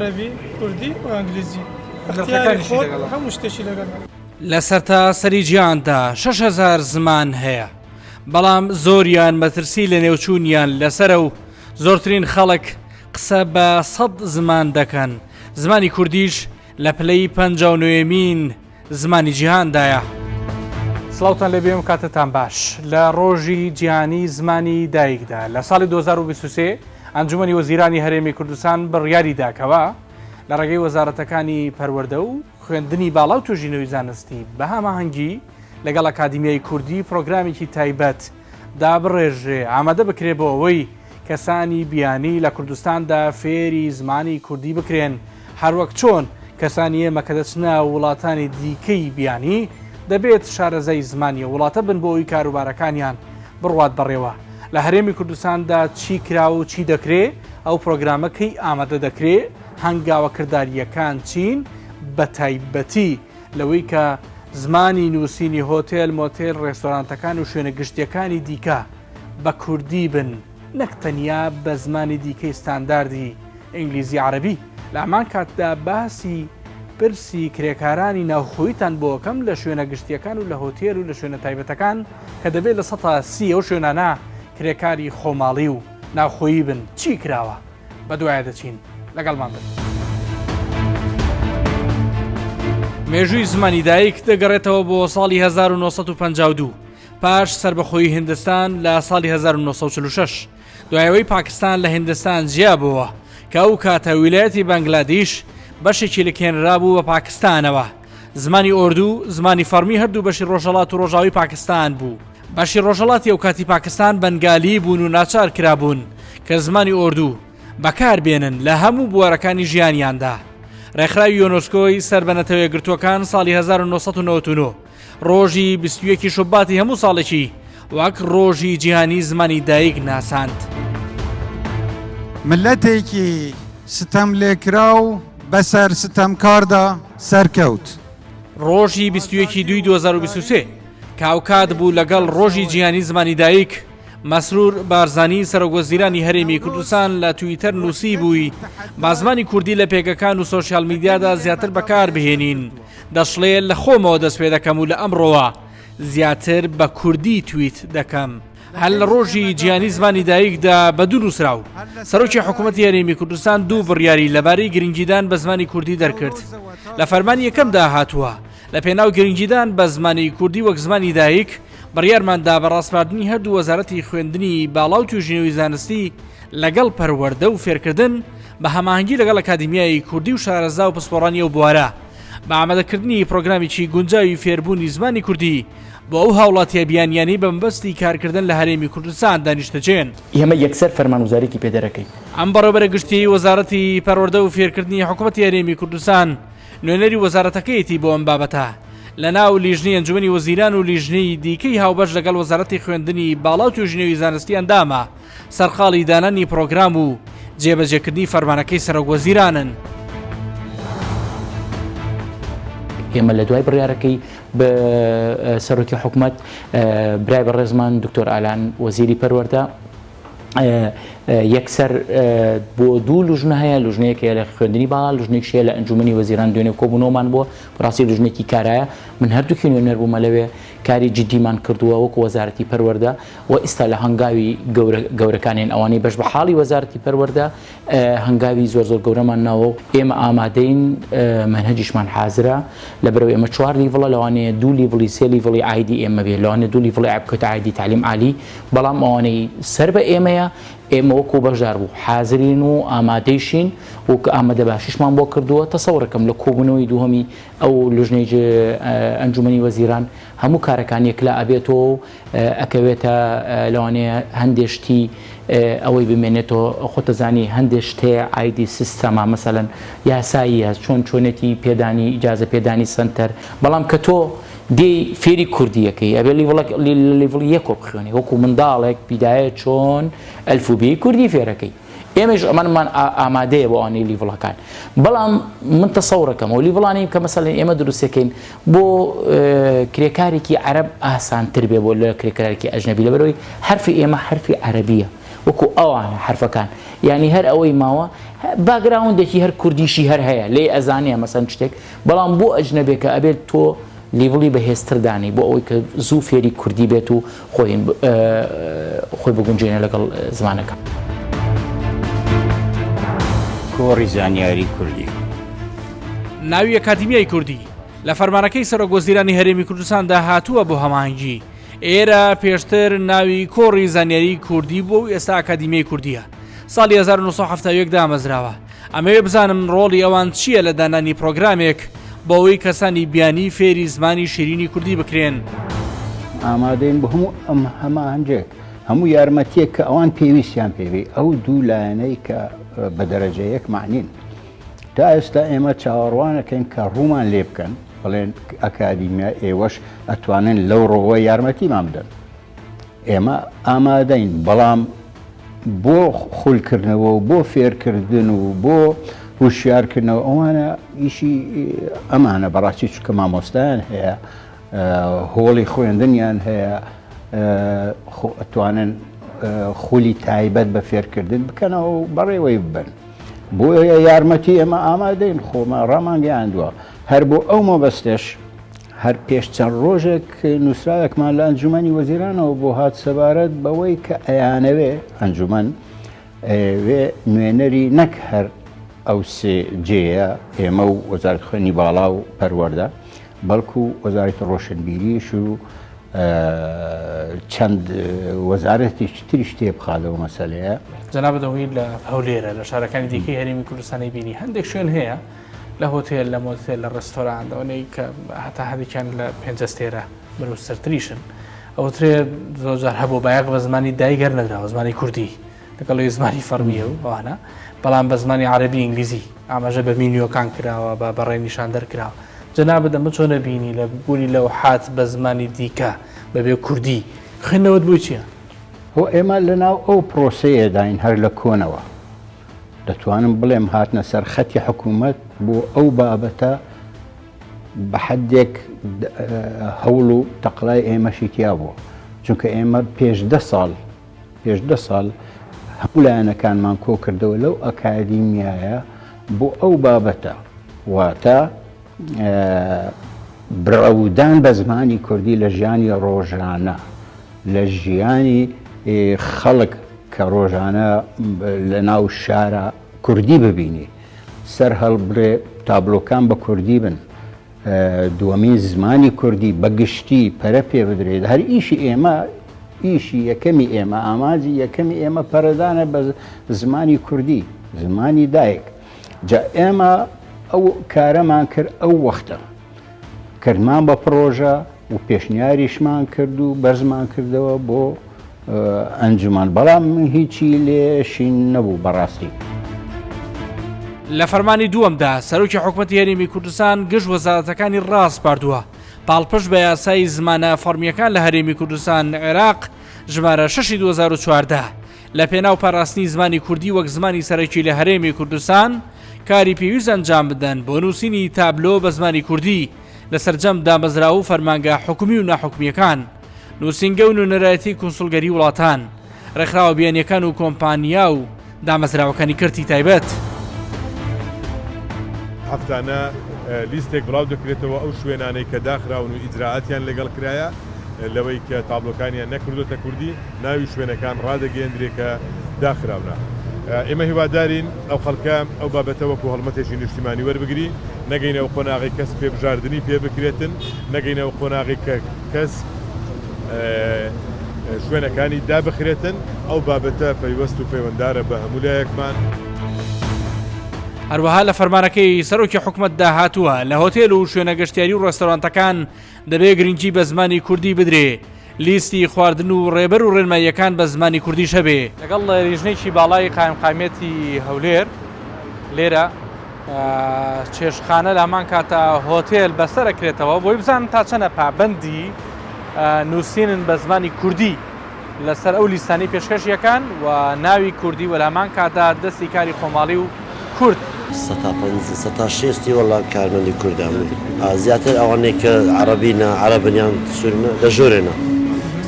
عربي کوردی و ئەنگلیزی اختیاری خۆت هەموو شتێکی لەگەڵ لە سەرتاسەری جیهاندا 6,000 زمان هەیە بەڵام زۆریان مەترسی لە نێوچوونیان لەسرە و زۆرترین خەڵک قسە بە 100 زمان دەکەن زمانی کوردیش لە پلەی 59مین زمانی جیهاندایە. سڵاوتان لێبێم کاتتان باش لە ڕۆژی جیهانی زمانی دایکدا لە ساڵی 2023 ئەنجومەنی وەزیرانی هەرێمی کوردستان بڕیاری داکەوە لە ڕێگەی وەزارەتەکانی پەروەردە و خوێندنی باڵا و توێژینەوەی زانستی بە هەماهەنگی لەگەڵ ئەکادیمیای کوردی پرۆگرامێکی تایبەت دابڕێژێ ئامادە بکرێ بۆ ئەوەی کەسانی بیانی لە کوردستاندا فێری زمانی کوردی بکرێن هەروەک چۆن کەسانی ئێمە کە دەچنە وڵاتانی دیکەی بیانی دەبێت شارەزای زمانی وڵاتە بن بۆ ئەوی کاروبارەکانیان بڕوات بەڕێوە لە هەرێمی کوردستاندا چی کرا و چی دەکرێ ئەو پرۆگرامەکەی ئامادە دەکرێ هەنگاوە کرداریەکان چین بە تایبەتی لەوەی کە زمانی نووسینی هۆتێل مۆتێل ڕێستۆرانتەکان و شوێنە گشتیەکانی دیکە بە کوردی بن نەک تەنیا بە زمانی دیکەی ستانداردی ئینگلیزی عەرەبی لە ئەمان کاتدا باسی پرسی کرێکارانی ناوخۆیتان بۆ یەکەم لە شوێنە گشتیەکان و لە هۆتێل و لە شوێنە تایبەتەکان کە دەبێت لە 130 ئەو شوێنانە کرێکاری خۆماڵی و ناوخۆیی بن چی کراوە بە دوایە دەچین لەگەڵمان بن. مێژووی زمانی دایک دەگەڕێتەوە بۆ ساڵی 1952 پاش سربەخۆیی هندستان لە ساڵی 1946 دوایەوەی پاکستان لە هندستان جیابەوە کە ئەو کاتە ویلایەتی بەنگلادیش بەشێکی لەکێنرا بوو بە پاکستانەوە زمانی ئۆردو زمانی فەرمی هەردوو بەشی ڕۆژهەڵات و ڕۆژاوی پاکستان بوو بەشی ڕۆژهەڵاتی ئەو کاتی پاکستان بەنگالی بوون و ناچار کرابوون کە زمانی ئۆردو بەکاربێنن لە هەموو بوارەکانی ژیانیاندا. ڕێکخراوی یۆنسکۆی سەربەنەتەوەی گرتوەکان ساڵی 1999 ڕۆژی 21 شوباتی هەموو ساڵێکی وەک ڕۆژی جیهانی زمانی دایک ناساند. ملەتێکی ستەم لێکرا و بەسەر ستەمکاردا سەرکەوت. ڕۆژی 21 دوی 2023 کاوکات بوو لەگەڵ ڕۆژی جیهانی زمانی دایک مەسرور بارزانی سەرۆکوەزیرانی هەرێمی کوردستان لە تویتەر نووسی بووی با زمانی کوردی لە پێگەکان و سۆشیال میدیادا زیاتر بەکار بهێنین دەشڵێ لە خۆمەوە دەست پێ دەکەم و لە ئەمڕۆوە زیاتر بە کوردی تویت دەکەم. هەل لە ڕۆژی جیهانی زمانی دایکدا بە دوو نووسراو سەرۆکی حکوومەتی هەرێمی کوردستان دوو بڕیاری لەبارەی گرنگیدان بە زمانی کوردی دەرکرد لە فەرمانی یەکەمدا هاتووە لە پێناو گرنگیدان بە زمانی کوردی وەک زمانی دایک بڕیارماندا بە ڕاستپاردنی هەردوو وەزارەتی خوێندنی باڵا و توێژینەوەی زانستی لەگەڵ پەروەردە و فێرکردن بە هەماهەنگی لەگەڵ ئەکادیمیای کوردی و شارەزا و پسپۆڕانی ئەو بوارە بە ئامادەکردنی پرۆگرامیکی گونجاوی فێربوونی زمانی کوردی بۆ ئەو هاوڵاتیە بیانیانی بە مەبەستی کارکردن لە هەرێمی کوردستان دانیشتەچێن. ئێمە یەکسەر فەرمانوزارێکی پێدەرەکەی ئەم بەڕێوەبەرە گشتی وەزارەتی پەروەردە و فێرکردنی حکوومەتی هەرێمی کوردستان نوێنەری وەزارەتەکەیەتی بۆ ئەم بابەتە لە ناو لیژنەی ئەنجومەنی وەزیران و لیژنەی دیکەی هاوبەش لەگەڵ وەزارەتی خوێندنی باڵا و توێژینەوەی زانستی ئەندامە سەرقاڵی دانانی پرۆگرام و جێبەجێکردنی فەرمانەکەی سەرۆکوەزیرانن. ئێمە لە دوای بڕیارەکەی بە سەرۆکی حکوومەت برای بەڕێزمان دکتۆر ئالان وەزیری پەروەردە یەکسەر بۆ دوو لوژنە هەیە لوژنەیەکە لە خوێندنی باڵا لوژنێکشیە لە ئەنجومەنی وەزیران دوێنێ کۆبوونەوەمان بووە بەڕاستی لوژنێکی کارایە من هەردووکی نوێنەر بوومە لەوێ کاری جدیمان کردووە وەکو وەزارەتی پەروەردە و ئێستا لە هەنگاوی گەورەکانین ئەوانەی بەش بە حاڵی وەزارەتی پەروەردە هەنگاوی زۆر ئەوەمان ناوە و ئێمە ئامادەین منهەجیشمان حازرە لەبەرەوەی ئێمە 4 لیڤڵە لەوانەیە 2 لیڤڵی 3 لیڤڵی ئایدی ئێمە بێ لەوانێ 2 لیڤڵی ئابکەوتە ئایدی تعلیم عالی بەڵام ئەوانەی سەر بە ئێمەیە ئێمە وەکو بەشدار بوو حازرین و ئامادەیشین و کە ئامادە باشیشمان بۆ کردووە تەسەوڕەکەم لە کۆبوونەوەی دووهەمی ئەو لوژنەی ئەنجومەنی وەزیران هەموو کارەکان یەکلا ئەبێتەوە و ئەکەوێتە لەوانەیە هەندێشتی ئەوەی بمێنێتەوە خۆتەزانی هەندێک شتەیە ئایدی سیستەما مەسەلەن یاساییە چۆنێتی پێدانی ئیجازە پێدانی سنتەر بەڵام کە تۆ دێی فێری کوردیەکەی ئەبێ لیڤڵی یەکۆ بخوێنی وەکو منداڵێک بیدایە چۆن ئەلفوبێی کوردی فێرەکەی ئێمەش ئەمانمان ئامادەیە بۆ ئەوانەی لیڤڵەکان بەڵام من تەسەوڕەکەم و لیڤڵانەی کە مەسەڵەن ئێمە دروستەکەین بۆ کرێکارێکی عەرەب ئاسانتر بێ بۆ لە کرێکارێکی ئەژنەبی لەبەرەوەی حرفی ئێمە حرفی عەرەبیە وەکو ئەوانە حرفەکان یعنی هەر ئەوەی ماوە باگراوندێکی هەر کوردیشی هەر هەیە لێ ئەزانەیە مەسەن شتێک بەڵام بۆ ئەجنەبێکە ئەبێت تۆ لیڤڵی بەهێزتردانی بۆ ئەوەی کە زوو فێری کوردی بێت و خۆی بگونجێنە لەگەڵ زمانەکە. کۆڕی زانیاری کوردی ناوی ئەکادیمیای کوردی لە فەرمانەکەی سەرۆکوەزیرانی هەرێمی کوردستاندا هاتووە بۆ هەماهەنگی. ئێرە پێشتر ناوی کۆڕی زانیاری کوردی بۆ و ئێستا ئەکادیمیای کوردیە. ساڵی 1970 دامەزراوە. ئەمەوێ بزانم ڕۆڵی ئەوان چییە لە دانانی پرۆگرامێک بۆ ئەوەی کەسانی بیانی فێری زمانی شیرینی کوردی بکرێن. ئامادەین بە هەموو ئەم هەماهەنگێک هەموو یارمەتیەک کە ئەوان پێویستیان پێوی ئەو دوو لایەنەی کە بە دەرەجە یەک معنین تا ئێستا ئێمە چاوەڕوانەکەین کە ڕوومان لێ بکەن بڵێن ئەکادیمیا ئێوەش ئەتوانن لەو ڕۆوە یارمەتیمان بدەن. ئێمە ئامادەین بەڵام بۆ خولکردنەوە و بۆ فێرکردن و بۆ هوشیارکردنەوە ئەوانە ئیشی ئەمانە بەڕاستی چکە مامۆستایان هەیە هۆڵی خوێندنیان هەیە ئەتوانن خولی تایبەت بە فێرکردن بکەنەوە و بەڕێوەی ببن. بۆ یارمەتی ئێمە ئامادەین خۆمە ڕامان گەیاندووە هەر بۆ ئەو مەبەستێش هەر پێش چەند ڕۆژێک نووسراوێکمان لە ئەنجومەنی وەزیرانەوە بۆ هات سەبارەت بەوەی کە ئەیانەوێ ئەنجومەن وێ نوێنەری نەک هەر ئەو سێ جێە ئێمە و وەزارەتی خوێنی باڵا و پەروەردە بەڵکو وەزارەتی ڕۆشنبیریش و چەند وەزارەتێکی تریش تێبخادەوە مەسەلەیە. جەناب دەوری لە هەولێرە لە شارەکانی دیکەی هەرێمی کوردستانی بینی هەندێک شوێن هەیە لە هۆتێل لە مۆتێل لە ڕێستۆران ئەوەی کە هەتا هەندێکیان لە پێنجەستێرە بەرەو سەرتریشن ئەوترێ زۆرجار هەبوو بایەق بە زمانی دایگەر نەدراوە زمانی کوردی لەگەڵ زمانی فەرمیە و ئەوانە بەڵام بە زمانی عەرەبی ئینگلیزی ئاماژە بە مینیۆکان کراوە بە بەڕێ نیشان دەرکراوە. جەناب دەمە چۆن نەبینی لە بوونی لەو حات بە زمانی دیکە بەبێ کوردی خوێندنەوەت بووی چییە؟ هۆ ئێمە لەناو ئەو پرۆسەیەداین هەر لە کۆنەوە دەتوانم بڵێم هاتنە سەر خەتی حکوومەت بۆ ئەو بابەتە بە حەدێک هەوڵ و تەقڵای ئێمەشی تیا بووە چونکە ئێمە پێش 10 ساڵ هەموو لایەنەکانمان کۆ کردەوە لەو ئەکادیمیایە بۆ ئەو بابەتە واتە بڕەودان بە زمانی کوردی لە ژیانی ڕۆژانە لە ژیانی خەڵک کە ڕۆژانە لە ناو شارە کوردی ببینی سەر هەڵبرێ تابلۆکان بە کوردی بن دووەمین زمانی کوردی بەگشتی پەرە پێ بدرێت هەر ئیشی ئێمە ئیشی یەکەمی ئێمە ئاماجی یەکەمی ئێمە پەرەدانە بە زمانی کوردی زمانی دایک جا ئێمە ئەو کارەمان کرد ئەو وەختە کردمان بە پرۆژە و پێشنیاریشمان کرد و بەرزمان کردەوە بۆ ئەنجومان بەڵام هیچی لێشین نەبوو بەڕاستی. لە فەرمانی دووەمدا سەرۆکی حکوومەتی هەرێمی کوردستان گشت وەزارەتەکانی ڕاست پاردووە پاڵپشت بە یاسای زمانە فەرمیەکان لە هەرێمی کوردستان عێراق ژمارە 6 2014 لە پێناو پاراستنی زمانی کوردی وەک زمانی سەرەکی لە هەرێمی کوردستان کاری پێویست ئەنجام بدەن بۆ نووسینی تابلۆ بە زمانی کوردی لە سەرجەم دامەزراوە و فەرمانگە حکومی و ناحکومیەکان نووسینگە و نوێنەرایەتی کونسڵگەری وڵاتان ڕێکخراوە بیانیەکان و کۆمپانیا و دامەزراوەکانی کردی تایبەت. هەفتانە لیستێک بڵاو دەکرێتەوە ئەو شوێنانەی کە داخراون و ئیجراعاتیان لەگەڵ کرایە لەوەی کە تابلۆکانیان نەکردوتە کوردی ناوی شوێنەکان ڕادەگەیەندرێ کە داخراونە. ئێمە هیوادارین ئەو خەڵکە ئەو بابەتە وەکو هەڵمەتێکی نیشتیمانی وەربگری نەگەینە ئەو قۆناغی کەس پێبژاردننی پێ بکرێتن نەگەینە ئەو قۆناغی کە کەس شوێنەکانی دابخرێتن ئەو بابەتە پەیوەست و پەیوەنددارە بە هەموو لایەکمان. هەروەها لە فەرمانەکەی سەرۆکی حکوومەتدا هاتووە لە هۆتێل و شوێنە گەشتیاری و ڕێستۆرانتەکان دەبێ گرنگی بە زمانی کوردی بدرێ لیستی خواردن و ڕێبەر و ڕێنماییەکان بە زمانی کوردیش هەبێ. لەگەڵ ریژنێکی باڵای قایمقامێتی هەولێر لێرە چێشخانە لامان کاتە هۆتێل بەسەرەکرێتەوە بۆی بزانن تا چەنە پابەندی نووسینن بە زمانی کوردی لەسەر ئەو لیستانی پێشکەشیەکان و ناوی کوردی و لامان کاتا دەستی کاری خۆماڵی و کورد 160 وەڵا کارمەندی کوردان زیاتر ئەوانەی کە عەرەبینە عەرەبنیان سورنە لە ژۆرێنە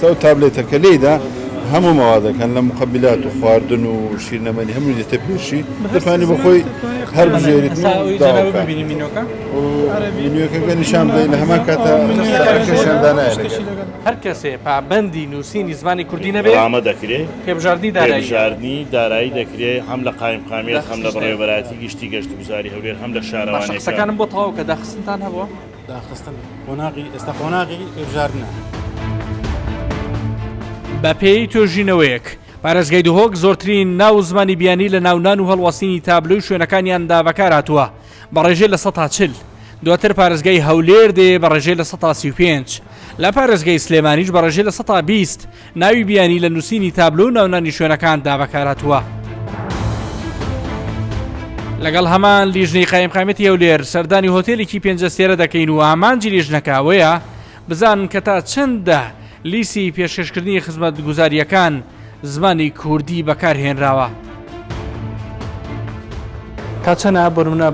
سەو تابلێتەکە لێدا هەموو ماوادەکان لە مقبلات و خواردن و شیرنەمەنی هەموو دێتە پێشی دەفانی بەخۆی هەر بژێریت منوەکە نیشان بدەین لە هەمان کاتە هەر کەسێ پابەندی نووسینی زمانی کوردی نەبێت ئامە دەکرێت پێبژاردننی دارایی دەکرێت هەم لە قایمقامیت هەم لە بەڕێوەبەراتی گشتی گەشتگوزاری هەولێر هەم لە شارەوانەکان قسەکانم بۆ تەواو کە داخستنتان هەبووە داخستن قۆناغی ئێستا قۆناغی هێبژاردنە بە پێی توێژینەوەیەک پارێزگای دهۆک زۆرترین ناو زمانی بیانی لە ناونان و هەڵواسینی تابلو و شوێنەکانیاندا بەکار هاتووە بە ڕێژەی لە 140 دواتر پارێزگای هەولێر دێ بە ڕێژەی لە 135 لە پارێزگای سلێمانیش بە ڕێژەی لە 120 ناوی بیانی لە نووسینی تابلو و ناونانی شوێنەکاندا بەکار هاتووە. لەگەڵ هەمان لیژنەی قایمقامەتی هەولێر سەردانی هۆتێلێکی 5 ئەستێرە دەکەین و ئامانجی لیژنەکەوەیە بزانن کە تا چەندە لیسی پێشکەشکردنی خزمەت گوزاریەکان زمانی کوردی بەکارهێنراوە. تا چەنە بڕونە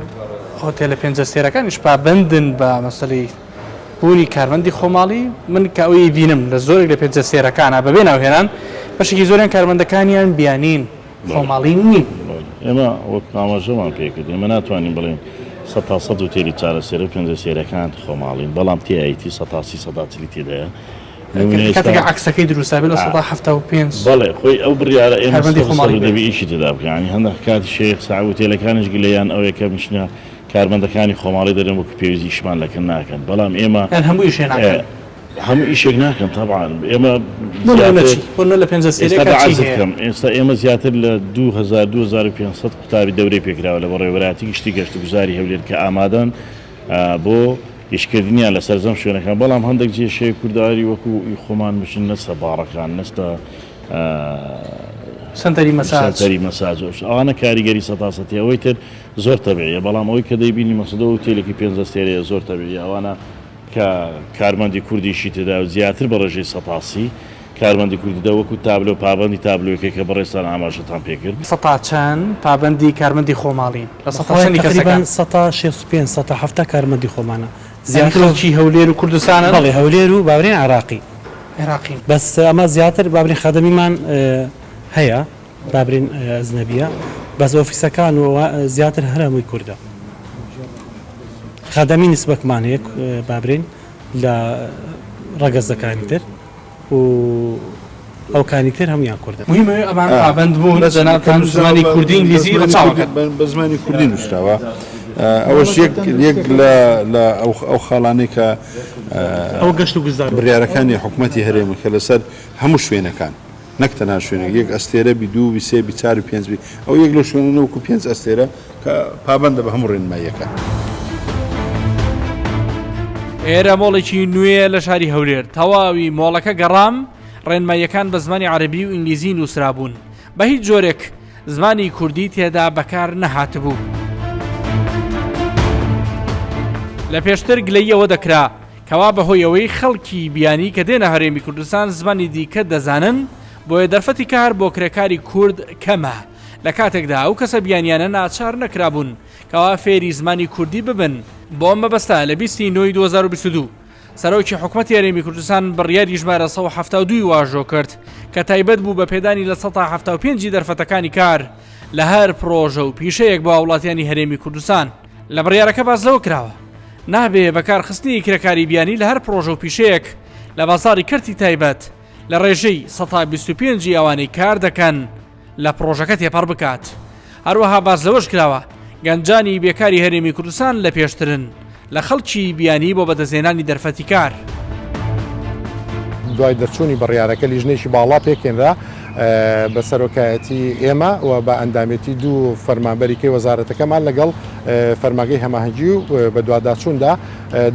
هۆتێلە 5 ئەستێرەکانیش پابەندن بە مەسەلەی بوونی کارمەندی خۆماڵی من کە ئەوەی بینم لە زۆرێک لە 5 ئەستێرەکانە بەبێ ناوهێنان بەشێکی زۆریان کارمەندەکانیان بیانین خۆماڵی نین. ئێمە وەک ئاماژەمان پێکرد ئێمە ناتوانین بڵێن 100 هۆتێلی چارەسێرە 5 ئەستێرەکان خۆماڵین بەڵام تیایەتی 140 تێدایە کاتێکە عکسەکەی دروستە بێت لە 175 بەڵێ خۆی ئەو بڕیارە ئێمە دەبی ئیشی تێدا بکەین هەندێک کاتی شێخ ساعت هۆتێلەکانش گلەیان ئەوەیە کە میشنە کارمەندەکانی خۆماڵی دەرێن وەکو پێویستی ئیشمان لەکەن ناکەن بەڵام ئێمە هەموو ئیشێک ناکەن تەبعاً ئێمە ئێستا ئێمە زیاتر لە 2500 قوتابی دەورەی پێکراوە لە بەڕێوەبەراتی گشتی گەشتگوزاری هەولێر کە ئامادەن بۆ ئیشکردنیان لە سەرزەم شوێنەکان بەڵام هەندێک جێشەیە کورداری وەکو خۆمان بشن نەستە باڕەکان نەستە سنتەری مەساج ئەوانە کاریگەری 100 ئەوەی تر زۆر تەبیعیە بەڵام ئەوەی کە دەیبینی مەسەدە و تێلێکی 5 ئەستێرەیە زۆر تەبیعیە ئەوانە کە کارمەندی کوردیشی تێدا و زیاتر بە ڕێژەی 100 کارمەندی کوردیدا وەکو تابلۆ پابەندی تابلۆیەکە کە بەڕێستان ئاماژەتان پێکرد 100 چەند پابەندی کارمەندی خۆماڵین لە 170 کارمەندی خۆمانە زیاترچی هەولێر و کوردستانە بەڵێ هەولێر و باورین عراقی بەس ئەمە زیاتر بابرین خەدەمیمان هەیە بابرین ئەزنەبیە بەس ئۆفیسەکان و زیاتر هەرمووی کووردە خەدەمی نسبەکمان هەیە بابرین لە ڕەگەزەکانی تر و ئەو کانی تر هەمویان کوردە مهمە ئەمان پابەند بوون جەنابان زمانی کوردی ئینگلیزی بە زمانی کوردی نووسراوە ئەوەش یەک لە ئەو خاڵانەی کە ئەو گەشت و گوزار بڕیارەکانی حکوومەتی هەرێمە کە لەسەر هەموو شوێنەکان نەک تەنها شوێنێک یەک ئەستێرە بی 2 بی 3 بی 4 بی 5 ئەو یەک لە شوێنە وەکو 5 ئەستێرە کە پابەندە بە هەموو ڕێنماییەکە. ئێرە مۆڵێکی نوێ لە شاری هەولێر تەواوی مۆڵەکە گەڕام ڕێنماییەکان بە زمانی عەرەبی و ئینگلیزی نووسرابوون بە هیچ جۆرێک زمانی کوردی تێدا بەکار نەهاتبوو. لە پێشتر گلەیەوە دەکرا کەوا بەهۆیەوەی خەڵکی بیانی کە دێنە هەرێمی کوردستان زمانی دیکە دەزانن بۆیە دەرفەتی کار بۆ کرێکاری کورد کەمە لە کاتێکدا ئەو کەسە بیانیانە ناچار نەکرابوون کەوا فێری زمانی کوردی ببن بۆ ئەمە بەستا لە 29 2022 سەرۆکی حکوومەتی هەرێمی کوردستان بڕیاری ژمارە 172 واژۆ کرد کە تایبەت بوو بە پێدانی لە 175 دەرفەتەکانی کار لە هەر پرۆژە و پیشەیەک بۆ وڵاتیانی هەرێمی کوردستان لە بڕیارەکە باز لەوە کراوە نابێ بەکارخستنی کرێکاری بیانی لە هەر پرۆژە و پیشەیەک لە بازاری کەرتی تایبەت لە ڕێژەی 125 ئەوانەی کار دەکەن لە پرۆژەکە تێپەڕ بکات. هەروەها باز لەوەش کراوە گەنجانی بێکاری هەرێمی کوردستان لە پێشترن لە خەڵکی بیانی بۆ بەدەزێنانی دەرفەتی کار. دوای دەرچوونی بڕیارەکە لیژنێکی باڵا پێکێنرا بە سەرۆکایەتی ئێمە و بە ئەندامێتی دوو فەرمانبەریکەی وەزارەتەکەمان لەگەڵ فەرماگەی هەماهەنگی و بە دوواداچووندا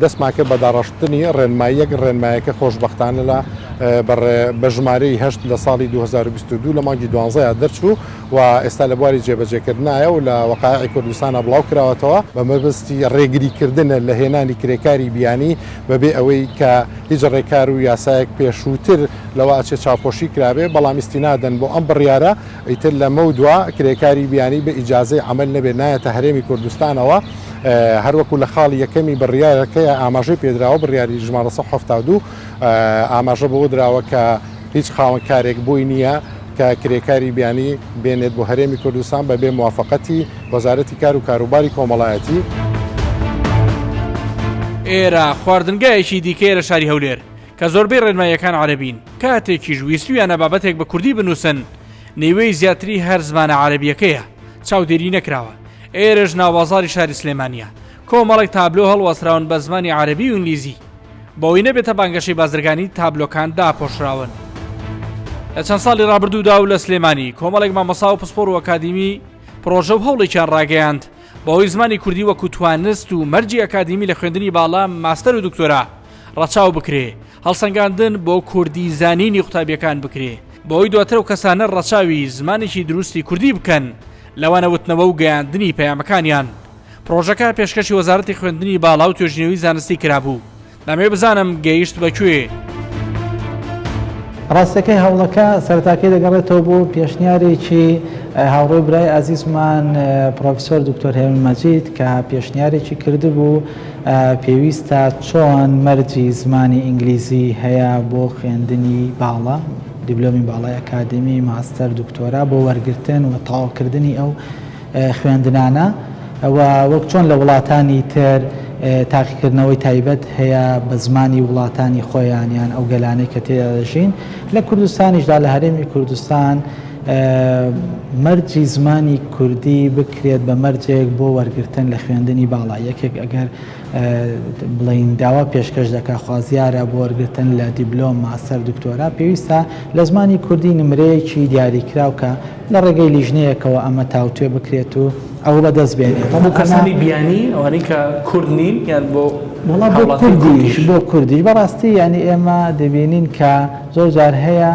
دەستماکە بە داڕەشتنی ڕێنماییەک خۆشبەختانە لە بە ژمارەی 8 لە ساڵی 2022 لە مانگی 12 دەرچوو و ئێستا لە بواری جێبەجێکردنایە و لە وەقایعی کوردستانە بڵاو کراوەتەوە بە مەبەستی ڕێگریکردنە لە هێنانی کرێکاری بیانی بەبێ ئەوەی کە هیچ ڕێکار و یاسایەک پێشووتر لەوە ئاچێ چاپۆشی کرابێ بەڵام ئیسینادەن بۆ ئەم بڕیارە ئیتر لە مەودووە کرێکاری بیانی بە ئیجازەی عمل نەبێ نایەتە هەرێمی کوردستانەوە هەروەکو لە خاڵی یەکەمی بڕیارەکەی ئاماژەی پێدراوە بڕیاری ژمارە 172 ئاماژە بۆ دراوە کە هیچ خاوەنکارێک بووی نییە کە کرێکاری بیانی بێنێت بۆ هەرێمی کوردستان بەبێ موافقەتی وەزارەتی کار و کاروباری کۆمەڵایەتی. ئێرە خواردنگایەکی دیکەیە لە شاری هەولێر کە زۆربەی ڕێنماییەکان عەرەبین کاتێکیش ویستویانە بابەتێک بە کوردی بنووسن نێوەی زیاتری هەر زمانە عەرەبیەکەیە چاودێری نەکراوە. ئێرەش ناوبازاری شاری سلێمانیە کۆمەڵێک تابلۆ هەڵوەسراون بە زمانی عەرەبی و ئینگلیزی بەوەی نەبێتە بانگەشەی بازرگانی تابلۆکان داپۆشراون. لە چەند ساڵی ڕابردوودا و لە سلێمانی کۆمەڵێک مامۆستا و پسپۆر و ئەکادیمی پرۆژە و هەوڵێکیان ڕاگەیاند بەهۆی زمانی کوردی وەکو توانست و مەرجی ئەکادیمی لە خوێندنی باڵا ماستەر و دکتۆرا ڕەچاو بکرێ هەڵسەنگاندن بۆ کوردی زانینی قوتابیەکان بکرێ بەهۆی دواتر و کەسانە ڕەچاوی زمانێکی دروستی کوردی بکەن لەوانە وتنەوە و گەیاندنی پەیامەکانیان. پرۆژەکە پێشکەشی وەزارەتی خوێندنی باڵا و توێژینەوەی زانستی کرابوو. دەمەوێت بزانم گەیشت بەکوێ. ڕاستەکەی هەوڵەکە سەرتاکەی دەگەڕێتەوە بۆ پێشنیارێکی هاوڕێی برای ئازیزمان پرۆفیسۆر دکتۆر هێمن مەجید کە پێشنیارێکی کردبوو پێویستە چۆن مەرجی زمانی ئینگلیزی هەیە بۆ خوێندنی باڵا دیبلۆمی باڵای ئەکادمی ماستەر دکتۆرا بۆ وەرگرتن و تەواوکردنی ئەو خوێندنانە وەک چۆن لە وڵاتانی تر تاقیکردنەوەی تایبەت هەیە بە زمانی وڵاتانی خۆیانیان ئەو گەلانەی کە تێدەژین لە کوردستانیشدا لە هەرێمی کوردستان مەرجی زمانی کوردی بکرێت بە مەرجێک بۆ وەرگرتن لە خوێندنی باڵا یەکێک ئەگەر بڵین داوا پێشکەش دەکا خوازیارە بۆ وەرگرتن لە دیبلۆم ماستەر دکتۆرا پێویستە لە زمانی کوردی نمرەیەکی دیاریکراو کە لە ڕێگەی لیژنەیەکەوە ئەمە تاوتوێ بکرێت و ئەوە بەدەست بێنێت. بۆ کەسانی بیانی ئەوانەی کە کورد نین یان بۆ کوردیش بۆ کوردیش بەڕاستی ینی ئێمە دەبینین کە زۆر جار هەیە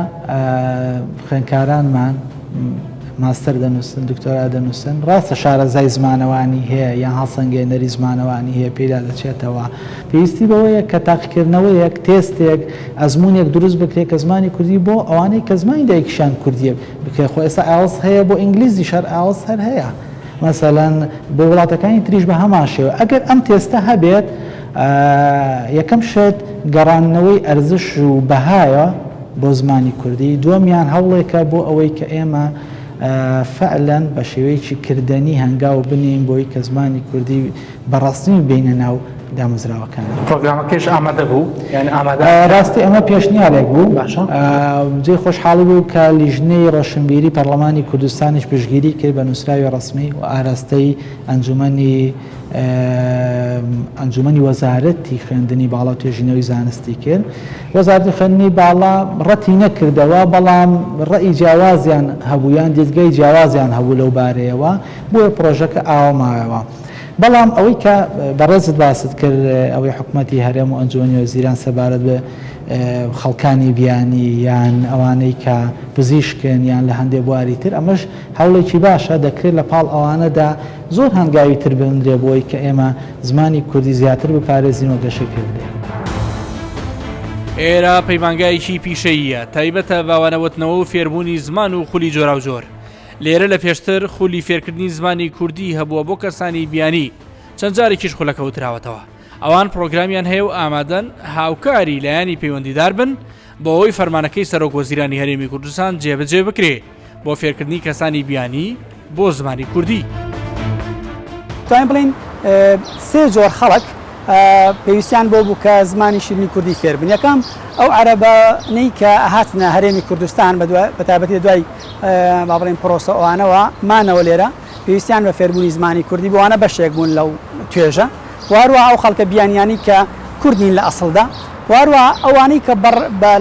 خوێندکارانمان ماستەر دەنووسن دکتۆرا دەنووسن ڕاستە شارەزای زمانەوانی هەیە یان هەڵسەنگێنەری زمانەوانی هەیە پێدا دەچێتەوە پێویستی بەوەیە کە تاقیکردنەوەیەک تێستێک ئەزمونێک دروست بکرێت کە زمانی کوردی بۆ ئەوانەی کە زمانی دایکشان کوردیە بکرێت خۆ ئێستا ئاوس هەیە بۆ ئینگلیزی شەر ئاوس هەر هەیە مەسەلەن بۆ وڵاتەکانی تریش بە هەمان شێوە ئەگەر ئەم تێستە هەبێت یەکەم شت گەڕانەوەی ئەرزش و بەهایە بۆ زمانی کوردی دووەمیان هەوڵێکە بۆ ئەوەی کە ئێمە فعلەن بە شێوەیەکی کردنی هەنگاو بنین بۆی کە زمانی کوردی بەڕاستی بینە ناو دامەزراوەکان. پرۆگرامەکەش ئامادە بوو یعنی ئامادە ڕاستی ئەمە پێشنیارێک بوو جێ خۆشحاڵی بوو کە لیژنەی ڕەشنبیری پەرلەمانی کوردستانیش پشتگیری کرد بە نووسراوی ڕسمی و ئاراستەی ئەنجومەنی وەزارەتی خوێندنی باڵا و توێژینەوەی زانستی کرد. وەزارەتی خوێندنی باڵا ڕەتی نەکردەوە بەڵام ڕەئی جیاوازیان هەبوویان دیزگای جیاوازیان هەبوو لەو بارەیەوە بۆیە پرۆژەکە ئاوامایەوە. بەڵام ئەوەی کە بەڕێزت باست کرد ئەوەی حکوومەتی هەرێم و ئەنجومەنی وەزیران سەبارەت بە خەڵکانی بیانی یان ئەوانەی کە پزیشکن یان لە هەندێک بواری تر ئەمەش هەوڵێکی باشە دەکرێت لە پاڵ ئەوانەدا زۆر هەنگاوی تر بندرێ بۆی کە ئێمە زمانی کوردی زیاتر بپارێزین و گەشەکردێ. ئێرە پەیمانگایکی پیشەییە تایبەتە باوانەوتنەوە و فێربوونی زمان و خولی جۆرا و جۆر. لێرە لە پێشتر خولی فێرکردنی زمانی کوردی هەبووە بۆ کەسانی بیانی چەند جارێکیش خولەکە وتراوەتەوە. ئەوان پرۆگرامیان هەیە و ئامادەن هاوکاری لایانی پەیوەندیدار بن بۆ ئەوەی فەرمانەکەی سەرۆک وەزیرانی هەرێمی کوردستان جێبەجێ بکرێ بۆ فێرکردنی کەسانی بیانی بۆ زمانی کوردی. توانین بڵین سێ جۆر خەڵک پێویستیان بۆ بوو کە زمانی شیرینی کوردی فێر بن. یەکەم ئەو عەرەبانەی کە هاتنە هەرێمی کوردستان بەتایبەتی دوای با بڵین پرۆسە ئەوانەوە مانەوە لێرە پێویستیان بە فێربوونی زمانی کوردی بۆوانە بەشێک بوون لەو توێژە. واروە ئەو خەڵکە بیانیانی کە کوردین لە ئەسڵدا واروە ئەوانەی کە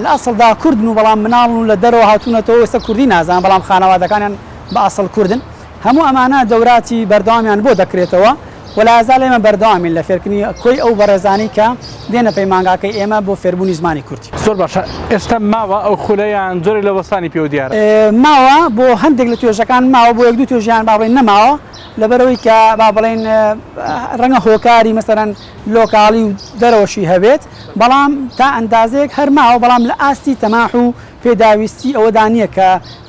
لە ئەسڵدا کوردن و بەڵام مناڵ و لە دەرەوە هاتوونەتەوە ئێستا کوردی نازان بەڵام خانەوادەکانیان بە ئەسڵ کوردن. هەموو ئەمانە دەوراتی بەردەوامیان بۆ دەکرێتەوە وەلازال ئێمە بەردەوامین لە فێرکردنی کۆی ئەو بەڕێزانی کە دێنە پەیمانگاکەی ئێمە بۆ فێربوونی زمانی کوردی. زۆر باشە ئێستا ماوە ئەو خولەیان زۆری لە وەستانی پێوە دیارە ماوە بۆ هەندێک لە توێژەکان ماوە بۆ یەک دوو توێژیان با بڵێن نەماوە لەبەرەوەی کە با بڵێن ڕەنگە هۆکاری مەسەرەن لۆکاڵی و دەرەوەشی هەبێت بەڵام تا ئەندازەیەک هەر ماوە بەڵام لە ئاستی تەماح و پێداویستی ئەوەدا نییە کە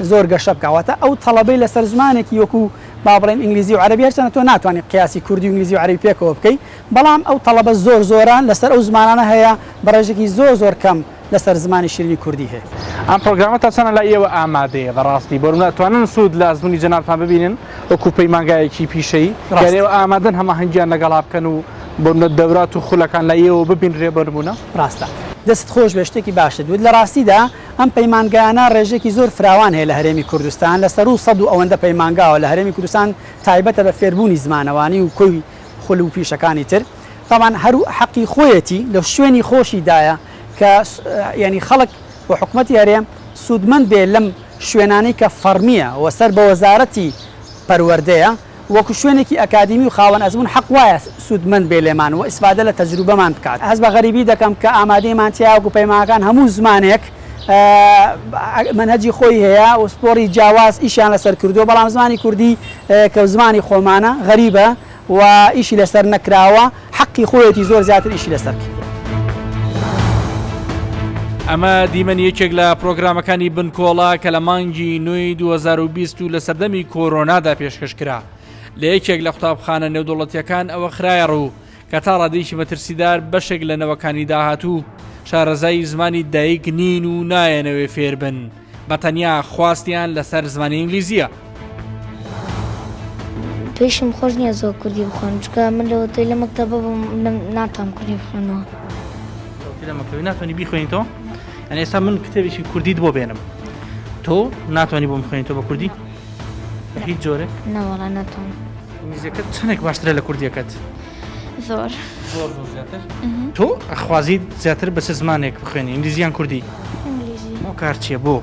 زۆر گەشە بکەواتە ئەو تەڵەبەی لەسەر زمانێکی وەکو با بڵێن ئینگلیزی و عەرەبی هەرچەندە تۆ ناتوانێت قیاسی کوردی و ئینگلیزی و عەرەبی پێکەوە بکەیت بەڵام ئەو تەڵەبە زۆر زۆرە لەسەر ئەو زمانانە هەیە بە ڕێژێکی زۆر کەم لەسەر زمانی شیرینی کوردی هەیە. ئەم پرۆگرامە تا چەنە لە ئێوە ئامادەیە بەڕاستی بۆ ناتوانن سوود لە ئەزمموی جەنابان ببینن وەکو پەیمانگایەکی پیشەی گەرێەوە ئامادەن هەماهەنگیان لەگەڵا بکەن و بۆ دەورات و خولەکان لە ئێوە ببینرێ بەربوونە ڕاستە دەست خۆش بە شتێکی باشە دوت لە ڕاستیدا ئەم پەیمانگایانە ڕێژێکی زۆر فراوان هەیە لە هەرێمی کوردستان لەسەر و سەد و ئەوەندە پەیمانگاوە لە هەرێمی کوردستان تایبەتە بە فێربوونی زمانەوانی و کۆی خول و پیشەکانی تر طبعا هەرو حەقی خۆیەتی لە شوێنی خۆشیدایە کە ینی خەڵک بۆ حکوومەتی هەرێم سوودمەند بێ لەم شوێنانەی کە فەرمیە و سەر بە وەزارەتی پەروەردەیە وەکو شوێنێکی ئەکادمی و خاوەن ئەزمون حەق وایە سوودمەند بێ لێمان و ئیسفادە لە تەجروبەمان بکات هەست بە غەریبی دەکەم کە ئامادەیمان تیاوەکو پەیمانەکان هەموو زمانێک منهەجی خۆی هەیە و سپۆری جیاواز ئیشیان لەسەر کردو بەڵام زمانی کوردی کە زمانی خۆمانە غەریبە و ئیشی لەسەر نەکراوە حەقی خۆیەتی زۆر زیاتر ئیشی لەسەر کرد. ئەمە دیمەن یەکێک لە پرۆگرامەکانی بنکۆڵا کە لە مانگی نوێی 2020 و لە سەردەمی کۆرۆنادا پێشکەشکرا لە یەکێک لە قوتابخانە نێودوڵەتیەکان ئەوە خرایە ڕوو کە تا ڕادێکی مەترسیدار بەشێک لە نەوەکانی داهاتوو شارەزای زمانی دایک نین و نایەنەوێ فێر بن بەتەنیا خواستیان لەسەر زمانی ئینگلیزیە. پێشم خۆش نییە زۆر کوردی بخۆن چکە من لەوەی لە مەکتەبە ناتوانم کوردی بخوێنەوە. لە مەکتەبی ناتوانانی بیخوێنیتەوە؟ ئەنە ئێستا من کتێبێکی کوردیت بۆ بێنم تۆ ناتوانانی بۆ بخوێنیتەوە بە کوردی؟ بە هیچ جۆرێک؟ نەوەڵا ناتوانم. ئینگلیزیەکەت چەندێک باشترە لە کوردیەکەت؟ زۆر زیاتر؟ تۆ ئەخوازیت زیاتر بە چ زمانێک بخوێنی ئینگلیزیان کوردی؟ ئینگلیزی. ئەو کار چییە بۆ؟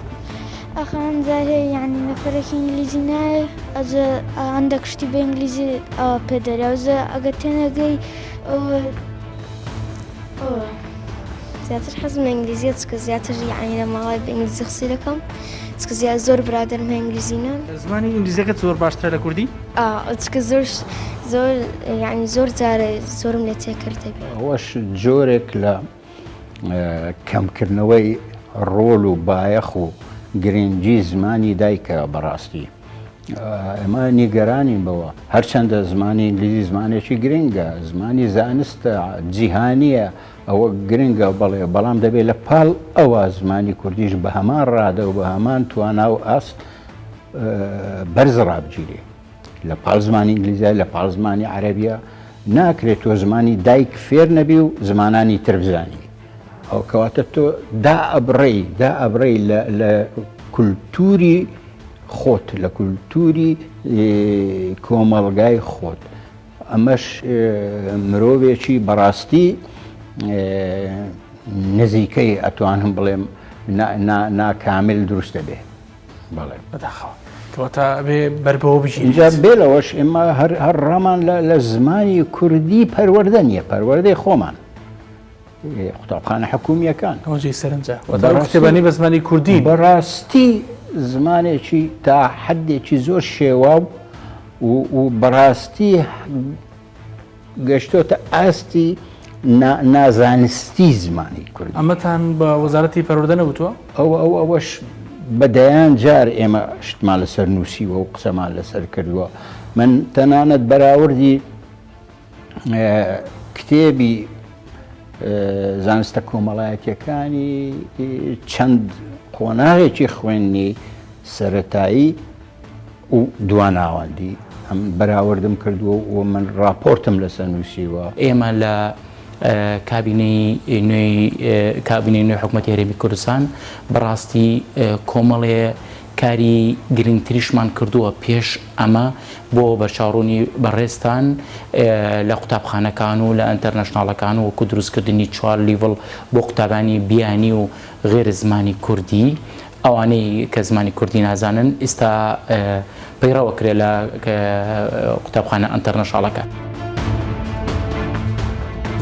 ئەخە ئەم جارێ یعنی نەفەرێکی ئینگلیزی نایە ئەجە هەندێک شتی بە ئینگلیزی ئەوە پێدەراوزە ئەگە تێنەگەی زیاتر حەزم لە ئینگلیزیە چکە زیاتر یعنی لە ماڵای بە ئینگلیزی قسەی دەکەم چکە زۆر برادرم هەیە ئینگلیزینە. زمانی ئینگلیزیەکەت زۆر باشترە لە کوردی؟ چکە زۆر یعنی زۆر جارە زۆرم لێ تێکردە بێ. ئەوەش جۆرێک لە کەمکردنەوەی ڕۆڵ و بایەخ و گرنگی زمانی دایکە بەڕاستی. ئەمە نیگەرانین بەوە هەرچەندە زمانی ئینگلیزی زمانێکی گرنگە زمانی زانستە جیهانیە ئەوە گرنگە بەڵێ بەڵام دەبێت لە پاڵ ئەوە زمانی کوردیش بە هەمان ڕادە و بە هەمان توانا و ئاست بەرز ڕابگیرێ لە پاڵ زمانی ئینگلیزیە لە پاڵ زمانی عەرەبیە ناکرێت تۆ زمانی دایک فێر نەبی و زمانانی تر بزانی ئەو کەواتە تۆ دائەبڕێی لە کولتوری خۆت لە کولتوری کۆمەڵگای خۆت ئەمەش مرۆڤێکی بەڕاستی نزیکەی ئەتوانم بڵێم ناکامل دروستە بێ بەڵێ بەداخەوە کەواتە بێ بەربەوە بژین اینجا بێ لەوەش ئێمە هەر ڕامان لە زمانی کوردی پەروەردە نییە پەروەردەی خۆمان قوتابخانە حکوومیەکان ئەوەی سەرنجە کتێبانی بە زمانی کوردی بەڕاستی زمانێکی تا حدێکی زۆر شێوا و بەڕاستی گەشتۆتە ئاستی نازانستی زمانی کوردی. ئەمەتان بە وەزارەتی پەروەردە نەوتووە؟ ئەوەش بەدەیان جار ئێمە شتمان لەسەر نووسیوە و قسەمان لەسەر کردووە. من تەنانەت بەراوردی کتێبی زانستە کۆمەڵایەتیەکانی چەند قۆناغێکی خوێندنی سەرەتایی و دواناوەندی ئەم بەراوردم کردووە و من راپۆرتم لەسەر نووسیوە. ئێمە لە کابینەی نوێی حکوومەتی هەرێمی کوردستان بەڕاستی کۆمەڵێ کاری گرنگتریشمان کردووە پێش ئەمە بۆ بەرچاوڕوونی بەڕێستان لە قوتابخانەکان و لە ئەنتەرنەشناڵەکان و وەکو دروستکردنی 4 لیڤڵ بۆ قوتابانی بیانی و غێر زمانی کوردی ئەوانەی کە زمانی کوردی نازانن ئێستا پەیڕەوە کرێ لە قوتابخانە ئەنتەرنەشناڵەکان.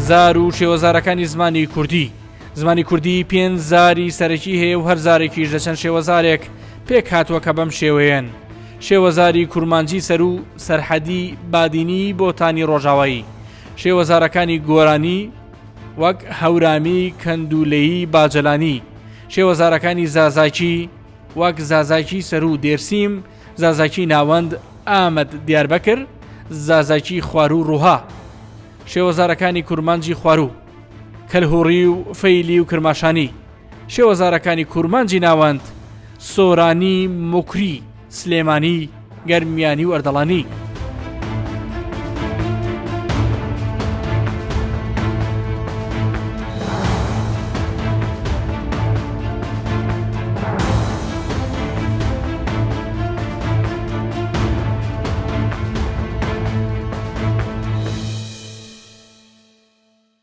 زار و شێوەزارەکانی زمانی کوردی زمانی 5 زاری سەرەکی هەیە و هەر زارێکیش لە چەند شێوەزارێک پێک هاتووە کە بەم شێوەیەن شێوەزاری کورمانجی سەر و سەرحەدی بادینی بۆتانی ڕۆژاوایی شێوەزارەکانی گۆرانی وەک هەورامی کەندولەیی باجەلانی شێوەزارەکانی زازاکی وەک زازاکی سەر و دێرسیم زازاکی ناوەند ئامەد دیاربەکر زازاکی خوارو ڕووها شێوەزارەکانی کورمانجی خوارو کەلهوڕی و فەیلی و کرماشانی شێوەزارەکانی کورمانجی ناوەند سۆرانی، موکری، سلێمانی، گەرمیانی و ئەردەڵانی.